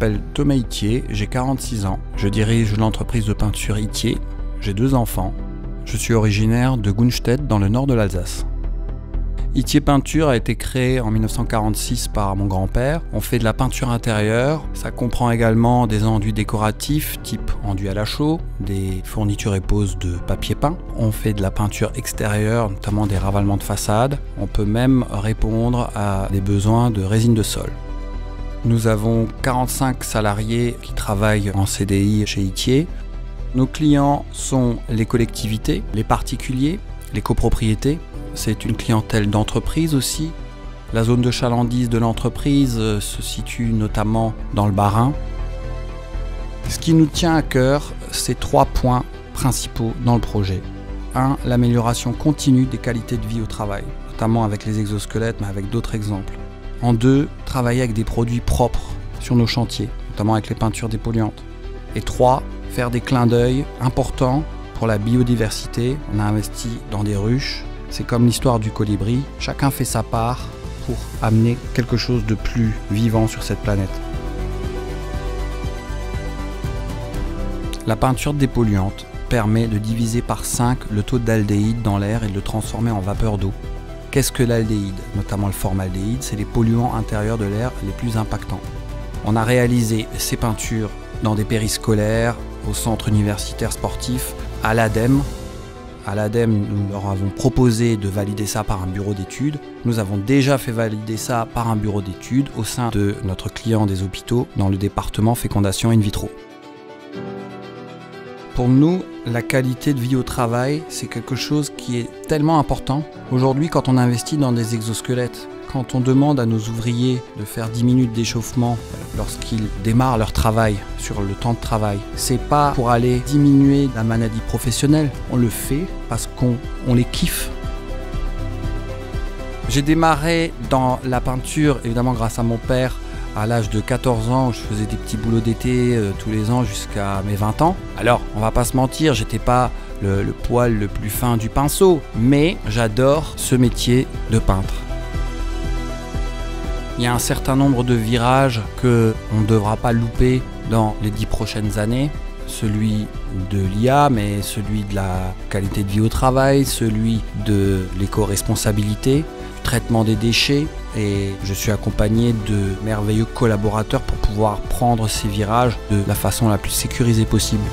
m'appelle Thomas Itier, j'ai 46 ans. Je dirige l'entreprise de peinture Itier. J'ai 2 enfants. Je suis originaire de Gunstedt dans le nord de l'Alsace. Itier Peinture a été créé en 1946 par mon grand-père. On fait de la peinture intérieure. Ça comprend également des enduits décoratifs type enduit à la chaux, des fournitures et poses de papier peint. On fait de la peinture extérieure, notamment des ravalements de façade. On peut même répondre à des besoins de résine de sol. Nous avons 45 salariés qui travaillent en CDI chez Itier. Nos clients sont les collectivités, les particuliers, les copropriétés. C'est une clientèle d'entreprise aussi. La zone de chalandise de l'entreprise se situe notamment dans le Bas-Rhin. Ce qui nous tient à cœur, c'est 3 points principaux dans le projet. 1. L'amélioration continue des qualités de vie au travail, notamment avec les exosquelettes, mais avec d'autres exemples. En 2, travailler avec des produits propres sur nos chantiers, notamment avec les peintures dépolluantes. Et 3, faire des clins d'œil importants pour la biodiversité. On a investi dans des ruches. C'est comme l'histoire du colibri. Chacun fait sa part pour amener quelque chose de plus vivant sur cette planète. La peinture dépolluante permet de diviser par 5 le taux d'aldéhyde dans l'air et de le transformer en vapeur d'eau. Qu'est-ce que l'aldéhyde? Notamment le formaldéhyde, c'est les polluants intérieurs de l'air les plus impactants. On a réalisé ces peintures dans des périscolaires, au centre universitaire sportif, à l'ADEME. À l'ADEME, nous leur avons proposé de valider ça par un bureau d'études. Nous avons déjà fait valider ça par un bureau d'études au sein de notre client des hôpitaux dans le département fécondation in vitro. Pour nous, la qualité de vie au travail, c'est quelque chose qui est tellement important. Aujourd'hui, quand on investit dans des exosquelettes, quand on demande à nos ouvriers de faire 10 minutes d'échauffement lorsqu'ils démarrent leur travail, sur le temps de travail, c'est pas pour aller diminuer la maladie professionnelle, on le fait parce qu'on les kiffe. J'ai démarré dans la peinture, évidemment grâce à mon père, à l'âge de 14 ans, je faisais des petits boulots d'été tous les ans jusqu'à mes 20 ans. Alors, on va pas se mentir, j'étais pas le poil le plus fin du pinceau, mais j'adore ce métier de peintre. Il y a un certain nombre de virages qu'on ne devra pas louper dans les 10 prochaines années. Celui de l'IA, mais celui de la qualité de vie au travail, celui de l'éco-responsabilité, du traitement des déchets. Et je suis accompagné de merveilleux collaborateurs pour pouvoir prendre ces virages de la façon la plus sécurisée possible.